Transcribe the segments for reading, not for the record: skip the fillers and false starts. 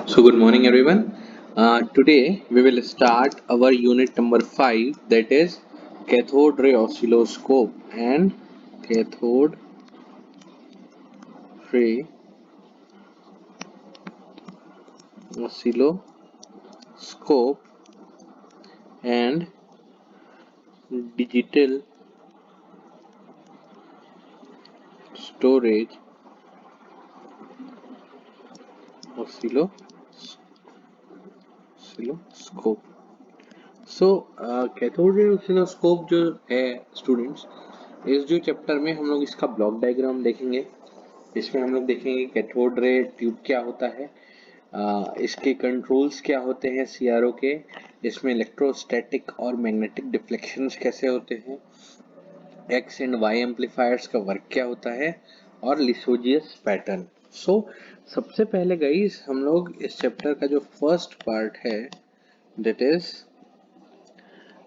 So, good morning, everyone. Today we will start our unit number 5, that is cathode ray oscilloscope and cathode ray oscilloscope and digital storage oscillo- oscilloscope. So cathode ray oscilloscope जो है students, इस जो chapter में हम लोग इसका block diagram देखेंगे। इसमें हम लोग देखेंगे कैथोड रे ट्यूब क्या होता है, इसके कंट्रोल्स क्या होते हैं सीआरओ के, इसमें इलेक्ट्रोस्टैटिक और मैग्नेटिक डिफ्लेक्शंस कैसे होते हैं, एक्स एंड वाई एम्पलीफायर्स का वर्क क्या होता है और लिसोजियस पैटर्न। सो सबसे पहले गाइस हम लोग इस चैप्टर का जो फर्स्ट पार्ट है that is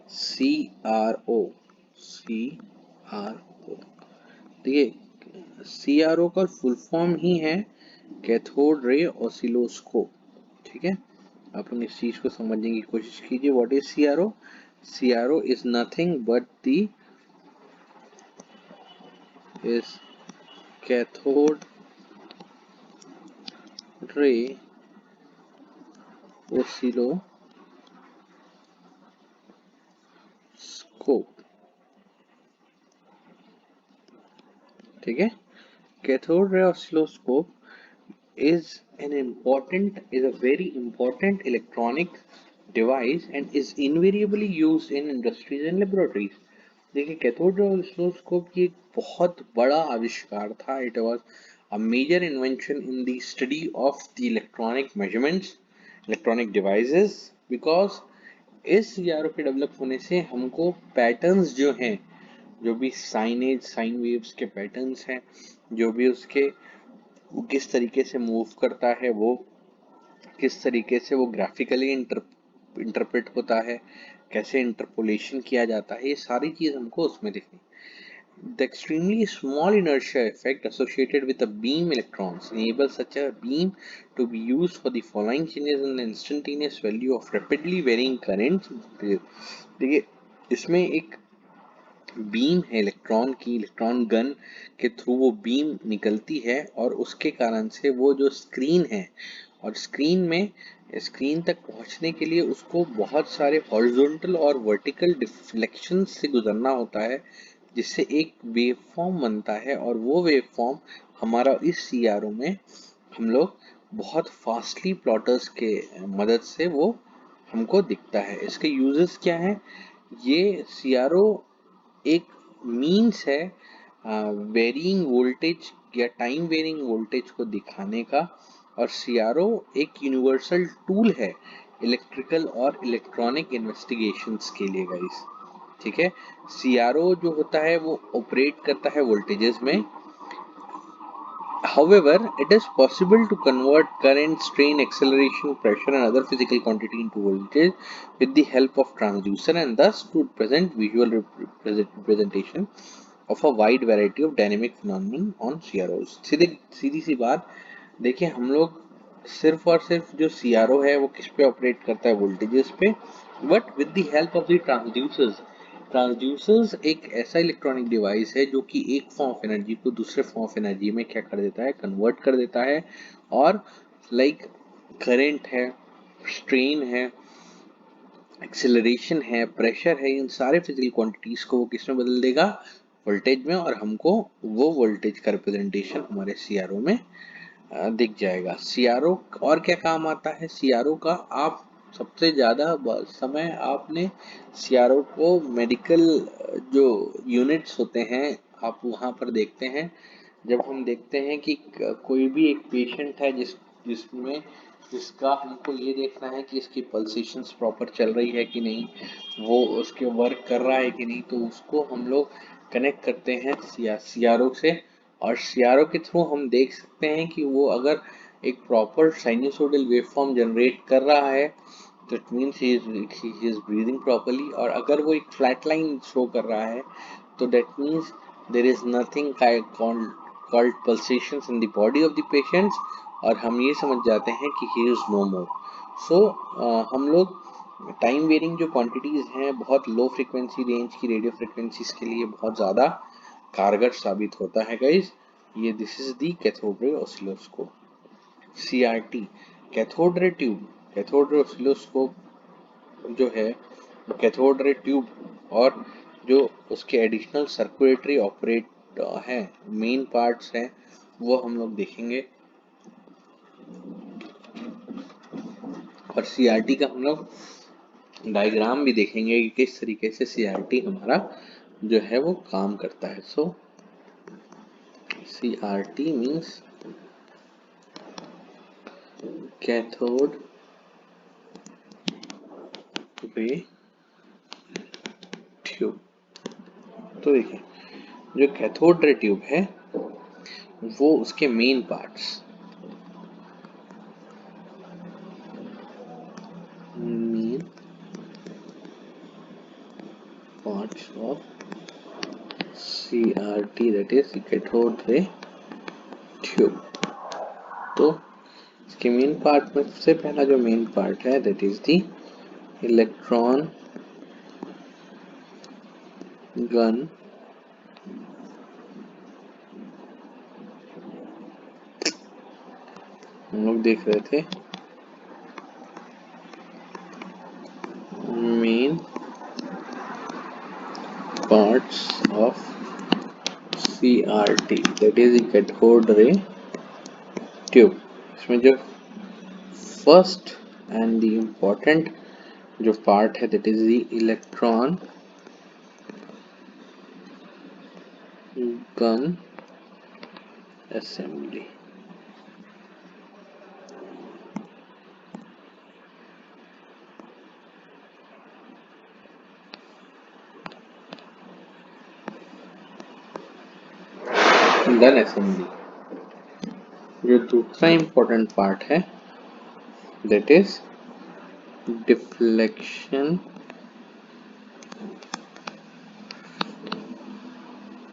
C R O. C R O देखिए, सी आर ओ का फुल फॉर्म ही है कैथोड रे ऑसिलोस्कोप। ठीक है, आप लोग इस चीज को समझने की कोशिश कीजिए। What is CRO? CRO is nothing but the is cathode ray oscilloscope. ठीक है, cathode ray oscilloscope is is a very important electronic device and is invariably used in industries and laboratories. देखिए, कैथोड रे ऑसिलोस्कोप की एक बहुत बड़ा आविष्कार था। It was a major invention in the study of the electronic measurements, electronic devices, because इस CRO के develop होने से हमको पैटर्न्स जो हैं, जो भी साइन वेव्स के पैटर्न्स हैं, जो भी उसके वो किस तरीके से मूव करता है, वो किस तरीके से वो ग्राफिकली इंटरप्रेट होता है, कैसे इंटरपोलेशन किया जाता है, ये सारी चीज हमको उसमें दिखनी। The extremely small inertia effect associated with a beam electrons enables such a beam to be used for the following changes in the instantaneous value of rapidly varying currents. देखिए, इसमें एक बीम है इलेक्ट्रॉन की, electron gun के through वो beam निकलती है और उसके कारण से वो जो स्क्रीन है, और स्क्रीन तक पहुंचने के लिए उसको बहुत सारे हॉरिजॉन्टल और वर्टिकल डिफ्लेक्शन से गुजरना होता है, जिससे एक वेव फॉर्म बनता है। और वो वेव फॉर्म हमारा इस सीआरओ में हम लोग बहुत फास्टली प्लॉटर्स के मदद से वो हमको दिखता है। इसके यूजेस क्या है? ये सीआरओ एक मीन्स है वेरिंग वोल्टेज या टाइम वेरिंग वोल्टेज को दिखाने का, और सीआरओ एक यूनिवर्सल टूल है इलेक्ट्रिकल और इलेक्ट्रॉनिक इन्वेस्टिगेशंस के लिए गाइस। ठीक है, सीआरओ जो होता है वो ऑपरेट करता है वोल्टेजेस में। However, it is possible to convert current, strain, acceleration, pressure, and other physical quantity into voltage with the help of transducer, and thus to present visual representation of a wide variety of dynamic phenomenon on CROs. सीधी सी बात देखिए, हम लोग सिर्फ और सिर्फ जो CRO है वो किस पे ऑपरेट करता है? वोल्टेजेस पे, but with the help of the transducers. Transducers एक ऐसा इलेक्ट्रॉनिक डिवाइस है जो कि एक फॉर्म ऑफ एनर्जी को दूसरे फॉर्म ऑफ एनर्जी में क्या कर देता है? कन्वर्ट कर देता है। और लाइक करंट है, स्ट्रेन है, एक्सेलरेशन है, प्रेशर है, इन सारे फिजिकल क्वांटिटीज को वो किस में बदल देगा? वोल्टेज में। और हमको वो वोल्टेज का रिप्रेजेंटेशन हमारे सीआरओ में दिख जाएगा। सीआरओ और क्या काम आता है सीआरओ का? आप सबसे ज्यादा समय आपने सीआरओ को मेडिकल जो यूनिट्स होते हैं आप वहां पर देखते हैं। जब हम देखते हैं कि कोई भी एक पेशेंट है जिसमें जिसका हमको ये देखना है कि इसकी पल्सेशंस प्रॉपर चल रही है कि नहीं, वो उसके वर्क कर रहा है कि नहीं, तो उसको हम लोग कनेक्ट करते हैं सीआरओ से। और सीआरओ के थ्रू हम देख सकते हैं कि वो अगर एक प्रॉपर साइनसोइडल वेवफॉर्म जनरेट कर रहा है तो it means he is breathing properly. और अगर वो एक फ्लैट लाइन शो कर रहा है तो that means there is nothing called pulsations in the body of the patients, और हम ये समझ जाते हैं कि ही इज नो मोर। सो हम लोग टाइम वेरिंग जो क्वांटिटीज हैं बहुत लो फ्रिक्वेंसी रेंज की रेडियो फ्रिक्वेंसीज के लिए बहुत ज़्यादा कारगर साबित होता है गाइज। ये this is the cathode ray oscilloscope. CRT cathode ray tube, cathode ray oscilloscope जो है कैथोड रे ट्यूब और जो उसके एडिशनल सर्कुलेटरी ऑपरेट हैं मेन पार्ट्स हैं वो हम लोग देखेंगे। और CRT का हम लोग डायग्राम भी देखेंगे कि किस तरीके से CRT हमारा जो है वो काम करता है। सो CRT means cathode ray tube. तो देखिए जो कैथोड रे ट्यूब है वो उसके main parts main parts of CRT that is cathode ray tube। तो इसके मेन पार्ट में सबसे पहला जो मेन पार्ट है that is the electron gun हम लोग देख रहे थे main parts of CRT that is the cathode ray tube। इसमें जो फर्स्ट एंड द इम्पोर्टेंट जो पार्ट है that is the electron gun assembly. Gun assembly जो दूसरा इम्पोर्टेंट पार्ट है that is deflection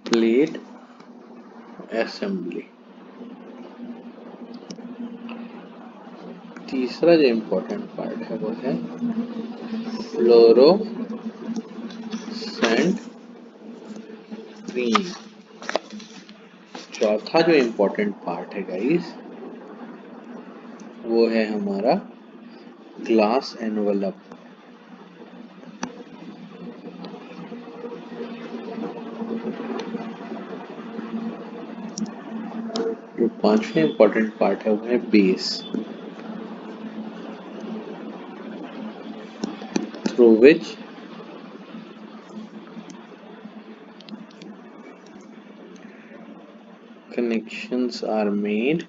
plate assembly. तीसरा जो इम्पोर्टेंट पार्ट है वो है फ्लोरोसेंट स्क्रीन। चौथा जो इम्पोर्टेंट पार्ट है गाइस वो है हमारा ग्लास एनवलप। जो पांचवा इम्पोर्टेंट पार्ट है वो है base through which connections are made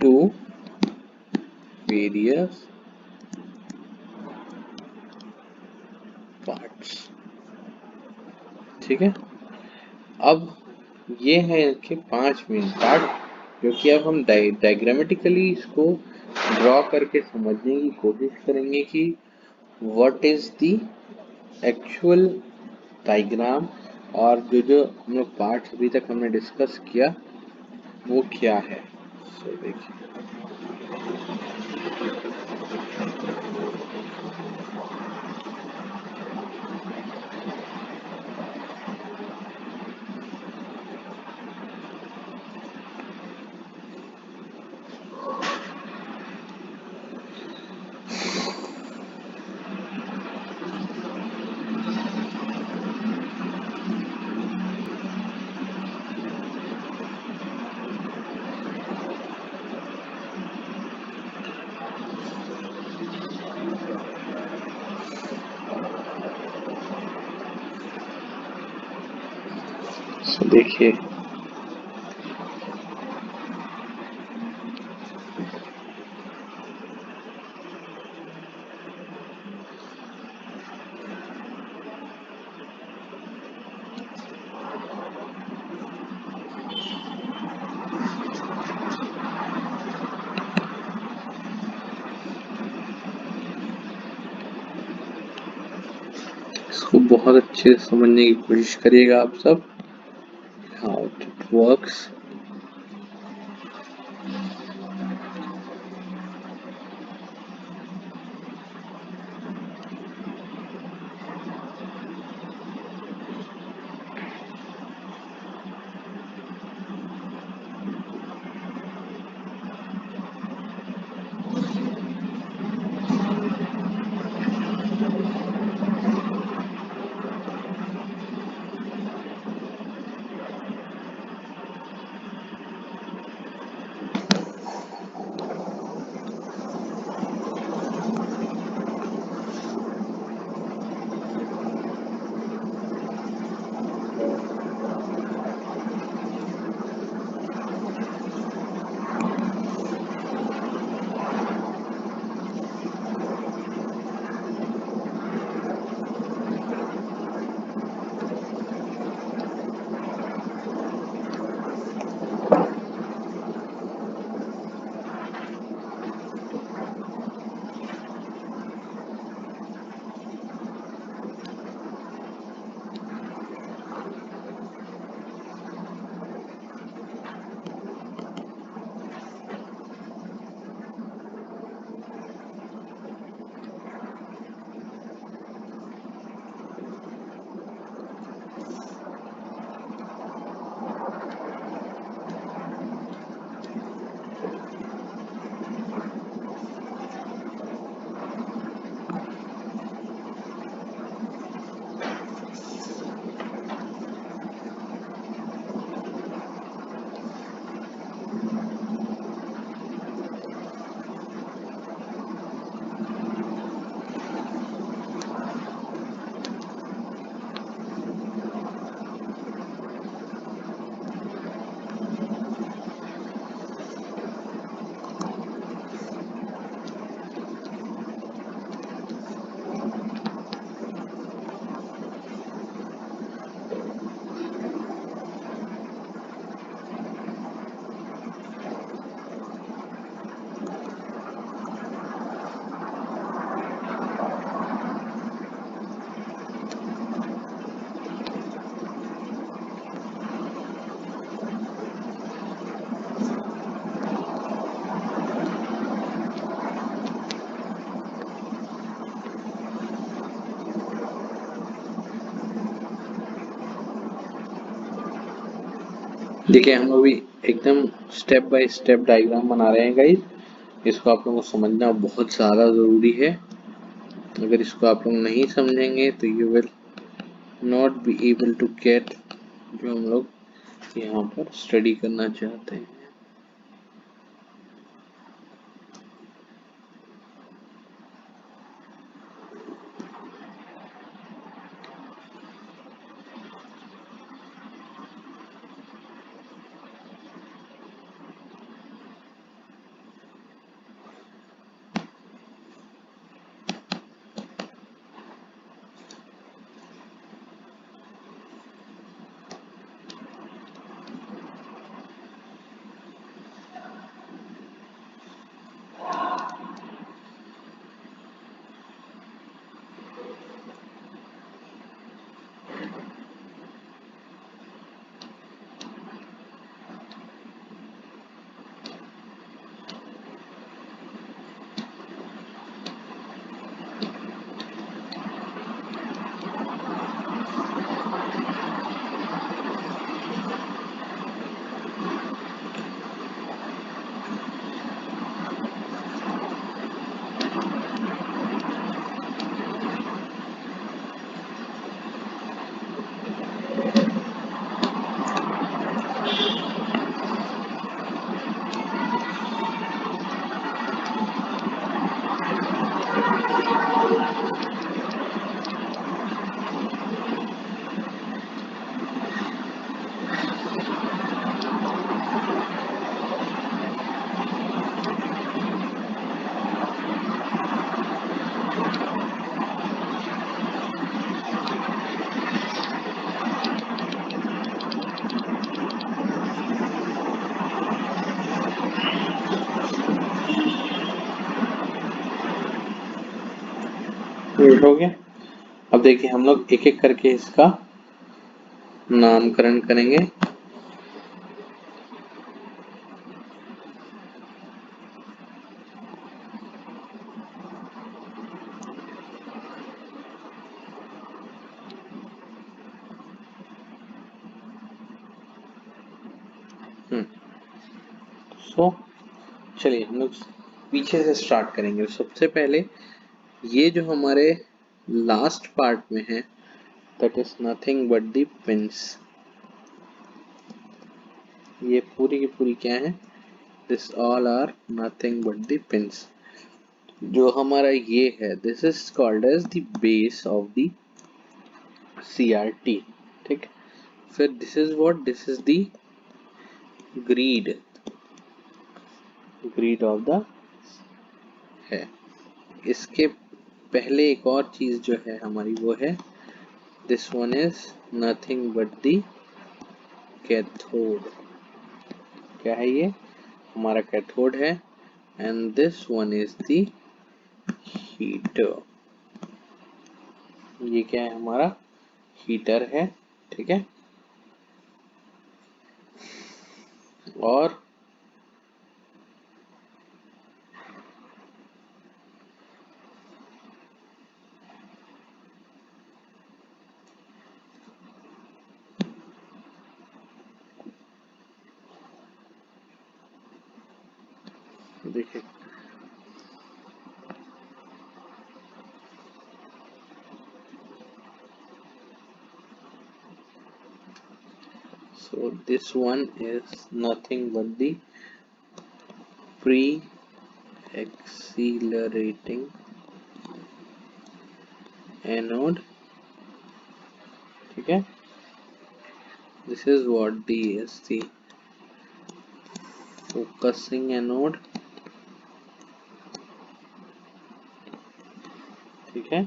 to various parts। ठीक है, अब ये है इनके 5 मेन पार्ट क्योंकि अब हम डायग्रामेटिकली इसको ड्रॉ करके समझने की कोशिश करेंगे कि what is the actual diagram और जो जो हम लोग पार्ट्स अभी तक हमने डिस्कस किया वो क्या है। सो देखिए देखिए इसको बहुत अच्छे से समझने की कोशिश करिएगा आप सब, हाउ इट वर्क्स। देखिए हम अभी एकदम स्टेप बाय स्टेप डायग्राम बना रहे हैं गाइस, इसको आप लोगों को समझना बहुत ज़्यादा ज़रूरी है। अगर इसको आप लोग नहीं समझेंगे तो you will not be able to get जो हम लोग यहाँ पर स्टडी करना चाहते हैं। हो गया। अब देखिए हम लोग एक एक करके इसका नामकरण करेंगे। सो चलिए हम लोग पीछे से स्टार्ट करेंगे। सबसे पहले ये जो हमारे लास्ट पार्ट में है, that is nothing but the pins. ये पूरी की पूरी क्या है? This all are nothing but the pins. जो हमारा ये है, this is called as the base of the CRT। ठीक, फिर this is what, this is the grid, grid of the है। इसके पहले एक और चीज जो है हमारी वो है, this one is nothing but the cathode. क्या है ये? हमारा कैथोड है। And this one is the heater. ये क्या है? हमारा हीटर है। ठीक है, और देखिए so this one is nothing but the pre-accelerating anode। ठीक है, this is what is the focusing anode। ठीक है,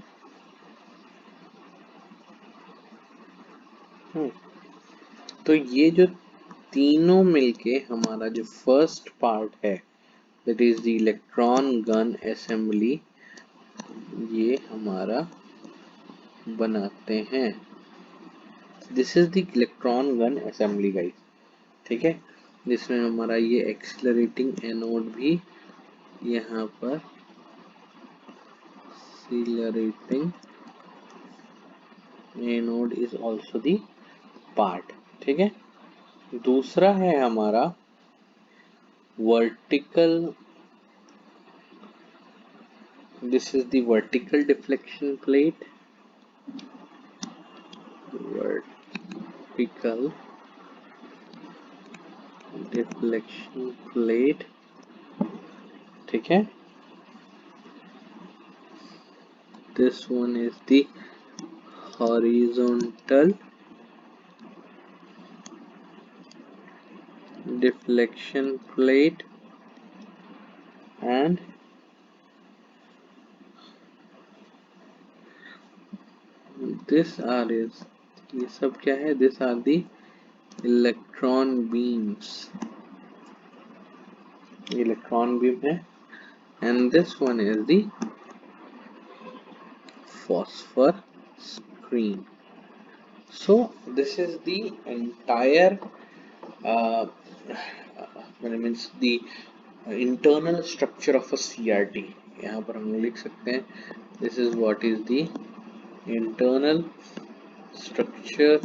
तो ये जो तीनों मिलके हमारा जो फर्स्ट पार्ट है, that is the electron gun assembly, ये हमारा बनाते हैं। This is the electron gun assembly guys. ठीक है, जिसमें हमारा ये एक्सेलरेटिंग एनोड भी यहाँ पर, accelerating anode is also the part. ठीक है, दूसरा है हमारा vertical, this is the vertical deflection plate, vertical deflection plate. ठीक है, this one is the horizontal deflection plate and this are is, ये सब क्या है? this are the electron beams, electron beam है। and this one is the phosphor screen। so this is the entire means the internal structure of a CRT। यहाँ पर हम लिख सकते हैं, this is what is the internal structure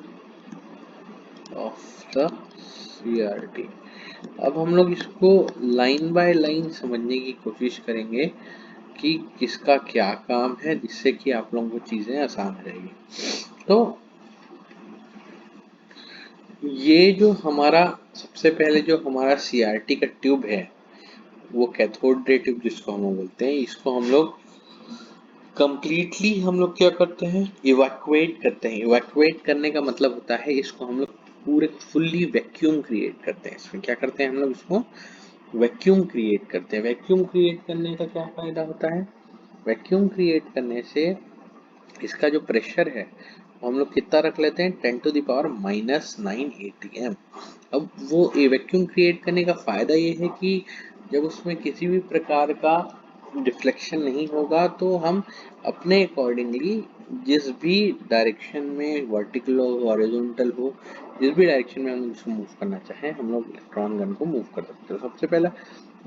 of the CRT। अब हम लोग इसको लाइन बाय लाइन समझने की कोशिश करेंगे कि किसका क्या काम है, जिससे कि आप लोगों को चीजें आसान हो जाएगी। तो ये जो हमारा सबसे पहले जो हमारा CRT का ट्यूब है, वो कैथोड रे ट्यूब जिसको हम बोलते हैं, इसको हम लोग कंप्लीटली हम लोग क्या करते हैं? इवैक्यूएट करते हैं। इवैक्यूएट करने का मतलब होता है इसको हम लोग पूरे फुल्ली वैक्यूम क्रिएट करते हैं। इसमें क्या करते हैं हम लोग? इसको वैक्यूम क्रिएट करते हैं। वैक्यूम क्रिएट करने का क्या फायदा होता है? वैक्यूम क्रिएट करने से इसका जो प्रेशर है वो हम लोग कितना रख लेते हैं? 10 टू द पावर -9 atm। अब वो वैक्यूम क्रिएट करने का फायदा ये है कि जब उसमें किसी भी प्रकार का डिफ्लेक्शन नहीं होगा तो हम अपने अकॉर्डिंगली जिस भी डायरेक्शन में वर्टिकल हो हॉरिजॉन्टल हो, जिस भी डायरेक्शन में हम इसको मूव करना चाहें हम लोग इलेक्ट्रॉन गन को मूव कर सकते हैं। तो सबसे पहला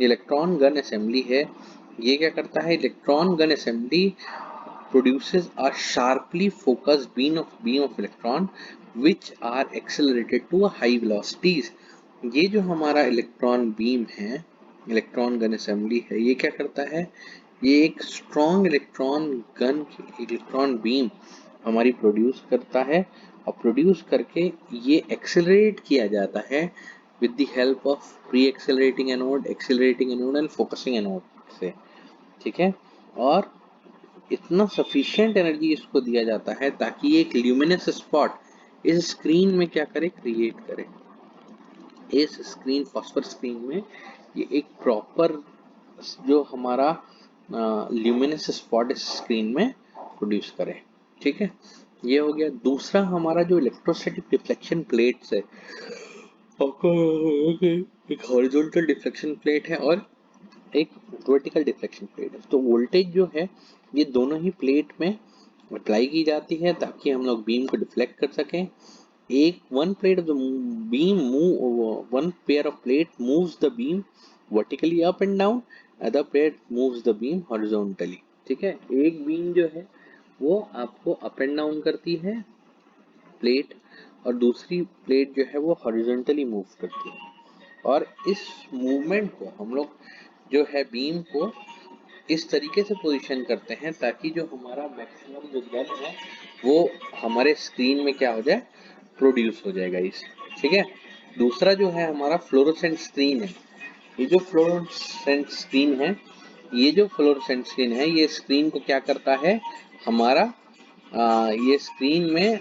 इलेक्ट्रॉन गन असेंबली है। ये क्या करता है, electron gun assembly produces a sharply focused beam of electron which are accelerated to a high velocities। ये जो हमारा इलेक्ट्रॉन बीम है, इलेक्ट्रॉन गन असेंबली है, ये क्या करता है, ये एक स्ट्रॉन्ग इलेक्ट्रॉन बीम हमारी प्रोड्यूस करता है और प्रोड्यूस करके ये एक्सेलरेट किया जाता है with the help of pre accelerating anode and focusing anode से। ठीक है, और इतना सफिशिएंट एनर्जी इसको दिया जाता है ताकि ये एक ल्यूमिनस स्पॉट इस स्क्रीन में क्या करे, क्रिएट करे। इस स्क्रीन फॉस्फर स्क्रीन में ये एक प्रॉपर जो हमारा ल्यूमिनस स्पॉट इस स्क्रीन में प्रोड्यूस करे। ठीक है, ये हो गया। दूसरा हमारा जो इलेक्ट्रोस्टैटिक डिफ्लेक्शन प्लेट्स है, एक हॉरिजॉन्टल डिफ्लेक्शन प्लेट है और एक वर्टिकल डिफ्लेक्शन प्लेट है। तो वोल्टेज जो है ये दोनों ही प्लेट में अप्लाई की जाती है ताकि हम लोग बीम को डिफ्लेक्ट कर सकें। एक one pair of plate moves the beam vertically up and down, other plate moves the beam horizontally. ठीक है, एक बीम जो है वो आपको अप एंड डाउन करती है प्लेट, और दूसरी प्लेट जो है वो हॉरिजॉन्टली मूव करती है। और इस मूवमेंट को हम लोग जो है बीम को इस तरीके से पोजीशन करते हैं ताकि जो हमारा मैक्सिमम जो गन है वो हमारे स्क्रीन में क्या हो जाए, प्रोड्यूस हो जाएगा इस। ठीक है, दूसरा जो है हमारा फ्लोरोसेंट स्क्रीन है। ये जो फ्लोरोसेंट स्क्रीन है, ये स्क्रीन को क्या करता है हमारा, ये स्क्रीन में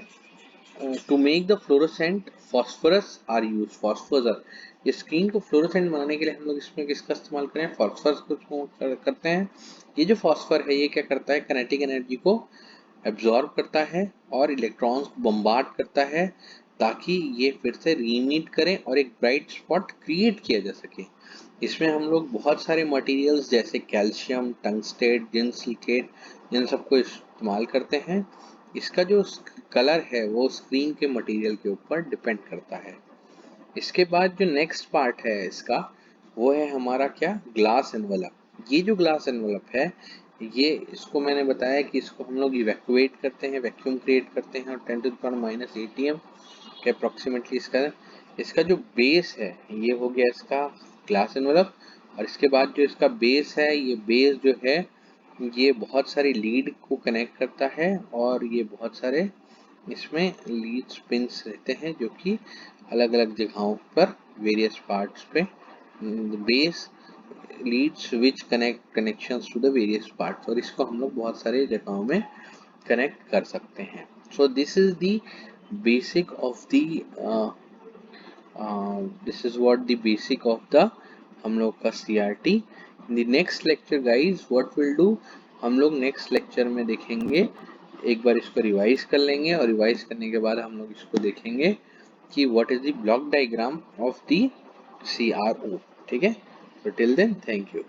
to make the fluorescent phosphorus are use phosphorus. ये स्क्रीन को फ्लोरोसेंट बनाने के लिए हम लोग इसमें किसका इस्तेमाल करें, फॉस्फोरस को करते हैं। ये जो फॉस्फोर है ये क्या करता है, काइनेटिक एनर्जी को एब्जॉर्ब करता है और इलेक्ट्रॉन्स को बम्बार्ड करता है ताकि ये फिर से रीमीट करें और एक ब्राइट स्पॉट क्रिएट किया जा सके। इसमें हम लोग बहुत सारे मटेरियल्स जैसे कैल्शियम, टंगस्टेट, जिंक सिलिकेट, इन सबको इस्तेमाल करते हैं। इसका जो कलर है वो स्क्रीन के मटेरियल के ऊपर डिपेंड करता है। इसके बाद जो नेक्स्ट पार्ट है इसका, वो है हमारा क्या, ग्लास एनवलप। ये जो ग्लास एनवलप है, ये इसको मैंने बताया कि इसको हम लोग इवैक्यूएट करते हैं, वैक्यूम क्रिएट करते हैं और 10⁻⁻⁸ atm के अप्रोक्सीमेटली इसका जो बेस है ये हो गया इसका ग्लास एनवलप। और इसके बाद जो इसका बेस है, ये बेस जो है ये बहुत सारी लीड को कनेक्ट करता है और ये बहुत सारे इसमें लीड पिंस रहते हैं जो कि अलग अलग जगहों पर वेरियस पार्ट्स पे base leads which connections to the various parts, और इसको हम लोग बहुत सारे जगहों में कनेक्ट कर सकते हैं। So this is the basic of the this is what the basic of the हम लोग का CRT। In the next lecture guys what will do, हम लोग नेक्स्ट लेक्चर में देखेंगे, एक बार इसको रिवाइज कर लेंगे और रिवाइज करने के बाद हम लोग इसको देखेंगे कि what is the block diagram of the CRO। ठीक है, so till then thank you।